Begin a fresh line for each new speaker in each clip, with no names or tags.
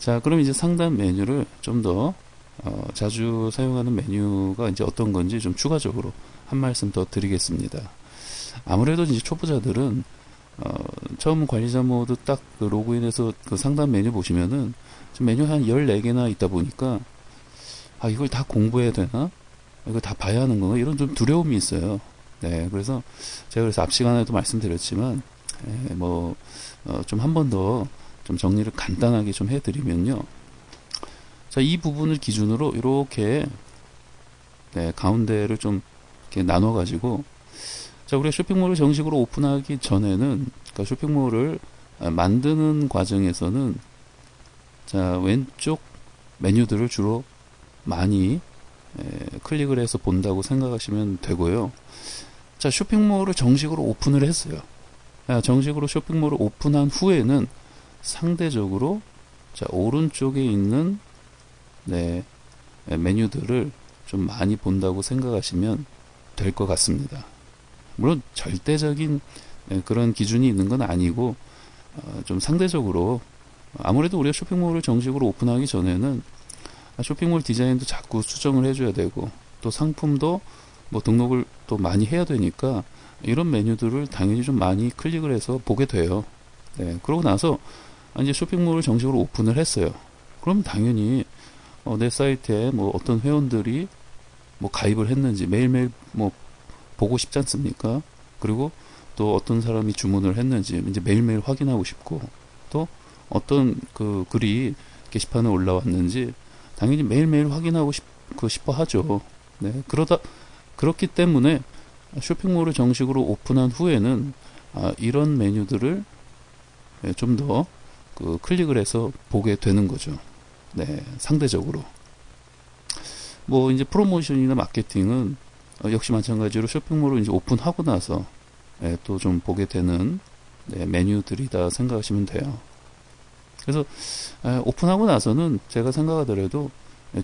자, 그럼 이제 상단 메뉴를 좀 더 자주 사용하는 메뉴가 이제 어떤 건지 좀 추가적으로 한 말씀 더 드리겠습니다. 아무래도 이제 초보자들은 처음 관리자 모드 딱 그 로그인해서 그 상단 메뉴 보시면은 지금 메뉴 한 14개나 있다 보니까 아, 이걸 다 공부해야 되나? 이거 다 봐야 하는 건가? 이런 좀 두려움이 있어요. 네, 그래서 제가 그래서 앞 시간에도 말씀드렸지만 좀 한 번 더 좀 정리를 간단하게 좀 해드리면요. 자, 이 부분을 기준으로 이렇게 네, 가운데를 좀 이렇게 나눠 가지고 자, 우리가 쇼핑몰을 정식으로 오픈하기 전에는 그러니까 쇼핑몰을 만드는 과정에서는 자, 왼쪽 메뉴들을 주로 많이 클릭을 해서 본다고 생각하시면 되고요. 자, 쇼핑몰을 정식으로 오픈을 했어요. 정식으로 쇼핑몰을 오픈한 후에는 상대적으로 자, 오른쪽에 있는 네, 메뉴들을 좀 많이 본다고 생각하시면 될 것 같습니다. 물론 절대적인 그런 기준이 있는 건 아니고 좀 상대적으로 아무래도 우리가 쇼핑몰을 정식으로 오픈하기 전에는 쇼핑몰 디자인도 자꾸 수정을 해줘야 되고 또 상품도 뭐 등록을 또 많이 해야 되니까 이런 메뉴들을 당연히 좀 많이 클릭을 해서 보게 돼요. 네, 그러고 나서 이제 쇼핑몰을 정식으로 오픈을 했어요. 그럼 당연히 내 사이트에 뭐 어떤 회원들이 뭐 가입을 했는지 매일매일 뭐 보고 싶지 않습니까? 그리고 또 어떤 사람이 주문을 했는지 이제 매일매일 확인하고 싶고 또 어떤 그 글이 게시판에 올라왔는지 당연히 매일매일 확인하고 싶어 하죠. 네, 그렇기 때문에 쇼핑몰을 정식으로 오픈한 후에는 이런 메뉴들을 좀 더 클릭을 해서 보게 되는 거죠. 네, 상대적으로. 뭐 이제 프로모션이나 마케팅은 역시 마찬가지로 쇼핑몰을 이제 오픈하고 나서 또 좀 보게 되는 네, 메뉴들이다 생각하시면 돼요. 그래서 오픈하고 나서는 제가 생각하더라도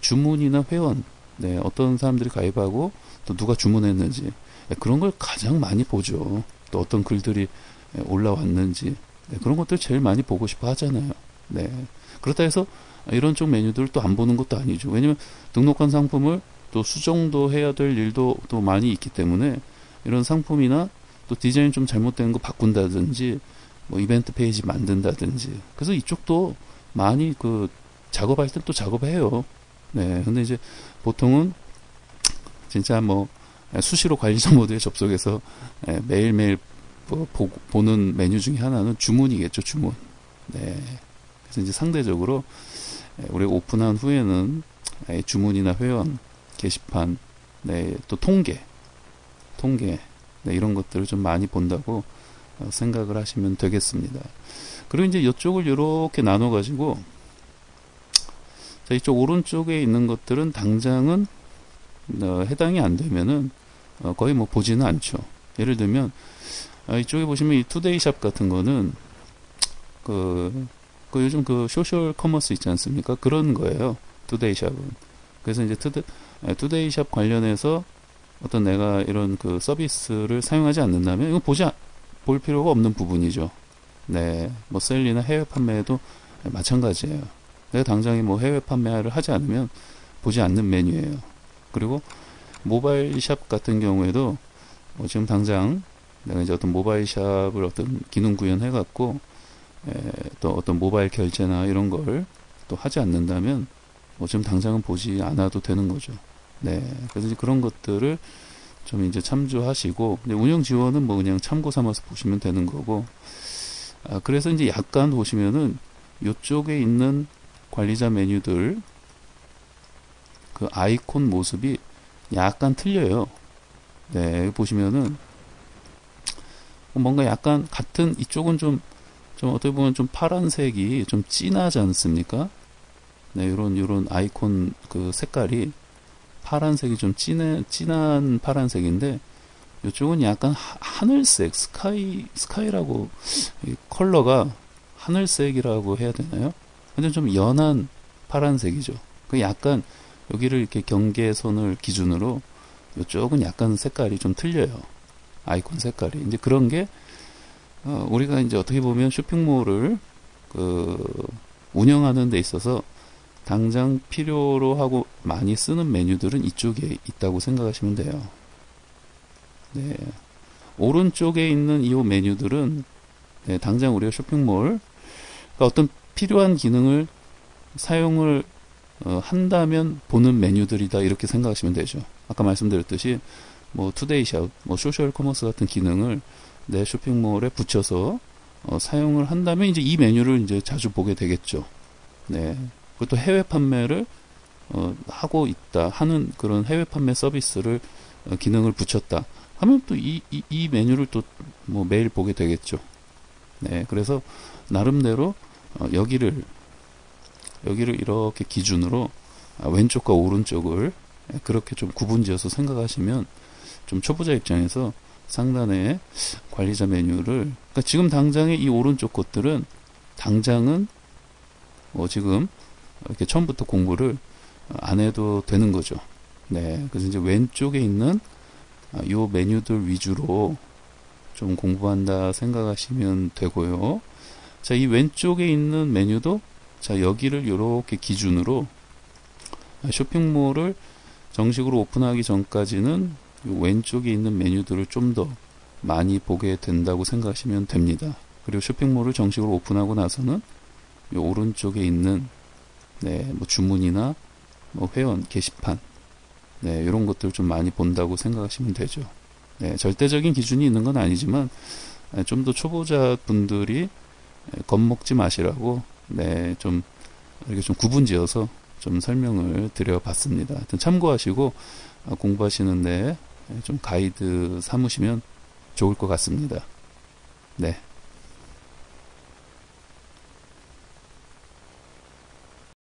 주문이나 회원, 네, 어떤 사람들이 가입하고 또 누가 주문했는지 그런 걸 가장 많이 보죠. 또 어떤 글들이 올라왔는지 네, 그런 것들 제일 많이 보고 싶어 하잖아요. 네, 그렇다 해서 이런 쪽 메뉴들을 또 안 보는 것도 아니죠. 왜냐면 등록한 상품을 또 수정도 해야 될 일도 또 많이 있기 때문에 이런 상품이나 또 디자인 좀 잘못된 거 바꾼다든지 뭐 이벤트 페이지 만든다든지 그래서 이쪽도 많이 작업할 때 또 작업해요. 네, 근데 이제 보통은 진짜 뭐 수시로 관리자 모드에 접속해서 매일매일 보는 메뉴 중에 하나는 주문이겠죠, 주문. 네, 그래서 이제 상대적으로 우리가 오픈한 후에는 주문이나 회원 게시판, 네, 또 통계, 네, 이런 것들을 좀 많이 본다고 생각을 하시면 되겠습니다. 그리고 이제 이쪽을 이렇게 나눠 가지고 자, 이쪽 오른쪽에 있는 것들은 당장은 해당이 안 되면은 거의 뭐 보지는 않죠. 예를 들면 이쪽에 보시면 이 투데이샵 같은 거는 요즘 소셜 커머스 있지 않습니까? 그런 거예요. 투데이샵은. 그래서 이제 투데이샵 관련해서 어떤 내가 이런 서비스를 사용하지 않는다면 이거 볼 필요가 없는 부분이죠. 네, 뭐 셀이나 해외 판매도 마찬가지예요. 내가 당장에 뭐 해외 판매를 하지 않으면 보지 않는 메뉴예요. 그리고 모바일 샵 같은 경우에도 지금 당장 내가 이제 어떤 모바일 샵을 어떤 기능 구현해 갖고 또 어떤 모바일 결제나 이런 걸 또 하지 않는다면 지금 당장은 보지 않아도 되는 거죠. 네, 그래서 이제 그런 것들을 좀 이제 참조하시고 운영 지원은 뭐 그냥 참고 삼아서 보시면 되는 거고 그래서 이제 약간 보시면은 이쪽에 있는 관리자 메뉴들 그 아이콘 모습이 약간 틀려요. 네, 보시면은 뭔가 약간 같은 이쪽은 좀 어떻게 보면 좀 파란색이 좀 진하지 않습니까? 네, 요런 아이콘 색깔이 파란색이 좀 진한 파란색인데 이쪽은 약간 하늘색 스카이라고 컬러가 하늘색이라고 해야 되나요? 근데 좀 연한 파란색이죠. 그 약간 여기를 이렇게 경계선을 기준으로 이쪽은 약간 색깔이 좀 틀려요. 아이콘 색깔이. 이제 그런 게 우리가 이제 어떻게 보면 쇼핑몰을 운영하는 데 있어서 당장 필요로 하고 많이 쓰는 메뉴들은 이쪽에 있다고 생각하시면 돼요. 네. 오른쪽에 있는 이 메뉴들은 네, 당장 우리가 쇼핑몰 그러니까 어떤 필요한 기능을 사용을 한다면 보는 메뉴들이다 이렇게 생각하시면 되죠. 아까 말씀드렸듯이 뭐 투데이샵, 뭐 소셜 커머스 같은 기능을 내 쇼핑몰에 붙여서 사용을 한다면 이제 이 메뉴를 이제 자주 보게 되겠죠. 네. 그것도 해외 판매를 하고 있다 하는 그런 해외 판매 서비스를 기능을 붙였다 하면 또 이 메뉴를 또 뭐 매일 보게 되겠죠. 네. 그래서 나름대로 여기를 이렇게 기준으로 왼쪽과 오른쪽을 그렇게 좀 구분지어서 생각하시면 좀 초보자 입장에서 상단에 관리자 메뉴를 그러니까 지금 당장의 이 오른쪽 것들은 당장은 지금 이렇게 처음부터 공부를 안 해도 되는 거죠. 네, 그래서 이제 왼쪽에 있는 요 메뉴들 위주로 좀 공부한다 생각하시면 되고요. 자, 이 왼쪽에 있는 메뉴도 자, 여기를 이렇게 기준으로 쇼핑몰을 정식으로 오픈하기 전까지는 요 왼쪽에 있는 메뉴들을 좀 더 많이 보게 된다고 생각하시면 됩니다. 그리고 쇼핑몰을 정식으로 오픈하고 나서는 요 오른쪽에 있는 네, 뭐 주문이나 뭐 회원 게시판 네, 이런 것들 좀 많이 본다고 생각하시면 되죠. 네, 절대적인 기준이 있는 건 아니지만 좀 더 초보자 분들이 겁먹지 마시라고 네, 좀 이렇게 좀 구분지어서 좀 설명을 드려봤습니다. 하여튼 참고하시고 공부하시는데 좀 가이드 삼으시면 좋을 것 같습니다. 네.